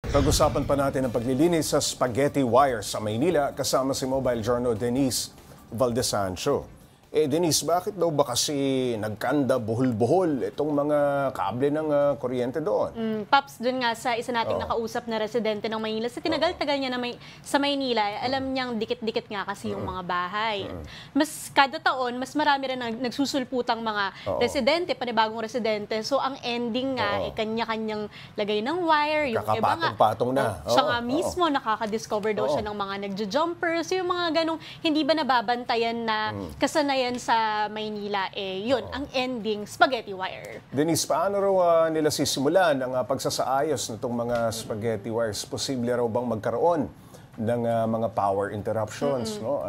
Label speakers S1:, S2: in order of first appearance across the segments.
S1: Pag-usapan pa natin ang paglilinis sa spaghetti wire sa Maynila kasama si Mobile Journal Denise Valdesancho. Denise, bakit daw ba kasi nagkanda buhol-buhol itong mga kable ng kuryente doon?
S2: Paps, dun nga sa isa nating nakausap na residente ng Maynila, sa tinagal-tagal niya na sa Maynila, alam niyang dikit-dikit nga kasi yung mga bahay. Mas kada taon, mas marami rin nagsusulputang mga residente, panibagong residente. So ang ending nga, kanya-kanyang lagay ng wire, yung iba nga,
S1: Kakapatong-patong na.
S2: siya nga mismo, nakaka-discover daw siya ng mga nagjo-jumpers, yung mga ganong hindi ba nababantayan na kasanayan sa Maynila, yun, ang ending, spaghetti wire.
S1: Denise, paano raw nila sisimulan ang pagsasaayos nitong mga spaghetti wires? Posible raw bang magkaroon ng mga power interruptions no?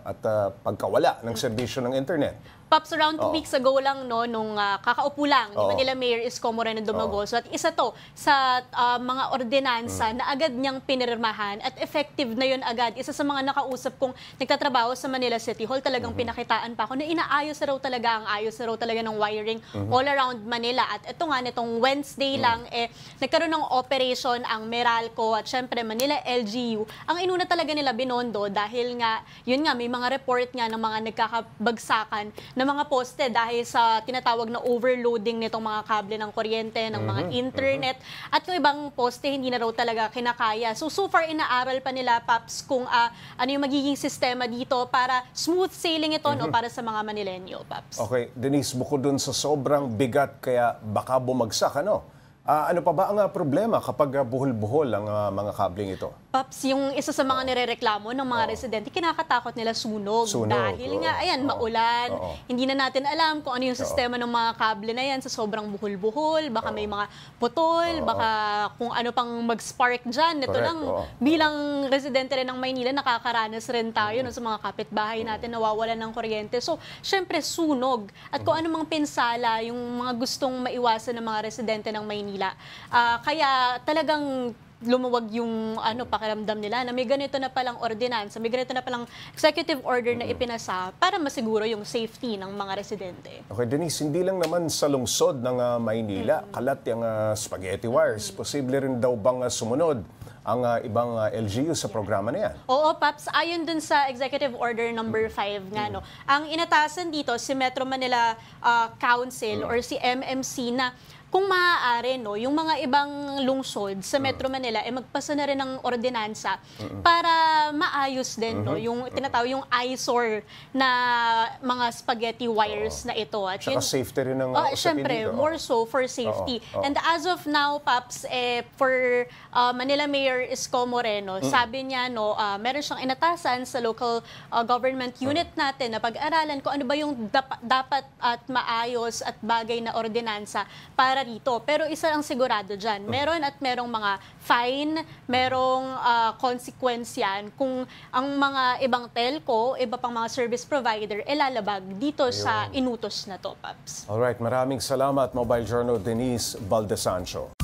S1: At pagkawala ng serbisyo ng internet?
S2: Pops, around 2 weeks ago lang, no, nung kakaupo lang, ni Manila Mayor Isko Moreno Dumagoso, at isa to sa mga ordinansa na agad niyang pinirmahan at effective na yun agad. Isa sa mga nakausap kong nagtatrabaho sa Manila City Hall, talagang pinakitaan pa ako na inaayos na raw talaga, ang ayos na raw talaga ng wiring all around Manila. At ito nga, nitong Wednesday lang, nagkaroon ng operation ang Meralco at syempre Manila LGU. Ang inuna talaga nila binondo dahil nga, yun nga, may mga report nga ng mga nagkakabagsakan ng mga poste dahil sa tinatawag na overloading nitong mga kable ng kuryente, ng mga internet, at yung ibang poste hindi na raw talaga kinakaya. So far, inaaral pa nila, Paps, kung ano yung magiging sistema dito para smooth sailing ito no, para sa mga Manilenyo, Paps.
S1: Okay, Denise, bukod dun sa sobrang bigat kaya baka bumagsak, ano? Ano pa ba ang problema kapag buhol-buhol ang mga kabling ito?
S2: Paps, yung isa sa mga nirereklamo ng mga residente, kinakatakot nila sunog. Dahil nga, ayan, maulan. Hindi na natin alam kung ano yung sistema ng mga kable na yan sa sobrang buhol-buhol. Baka may mga putol, baka kung ano pang mag-spark dyan. Ito lang, bilang residente rin ng Maynila, nakakaranas rin tayo no, sa mga kapitbahay natin nawawalan ng kuryente. So, syempre, sunog. At kung ano mang pinsala, yung mga gustong maiwasan ng mga residente ng Maynila. Kaya talagang lumuwag yung pakiramdam nila na may ganito na palang ordinansa, may ganito na palang executive order na ipinasa para masiguro yung safety ng mga residente.
S1: Okay, Denise, hindi lang naman sa lungsod ng Maynila, kalat yung spaghetti wires. Posible rin daw bang sumunod ang ibang LGU sa programa na yan?
S2: Oo, Paps. Ayon dun sa Executive Order number 5 nga, no, ang inatasan dito si Metro Manila Council or si MMC na kung maaari, no, yung mga ibang lungsod sa Metro Manila magpasa na rin ng ordinansa para maayos din no, yung tinatawag yung eyesore na mga spaghetti wires na ito. At
S1: saka safety rin ng
S2: syempre, more so for safety. And as of now, Paps, for Manila Mayor Isko Moreno, sabi niya, no, meron siyang inatasan sa local government unit natin na pag-aralan kung ano ba yung dapat at maayos at bagay na ordinansa para rito. Pero isa ang sigurado dyan, meron at merong mga fine, merong consequence yan kung ang mga ibang telco, iba pang mga service provider, lalabag dito sa inutos na to, Paps.
S1: Alright, maraming salamat, Mobile Journal Denise Valdesancho.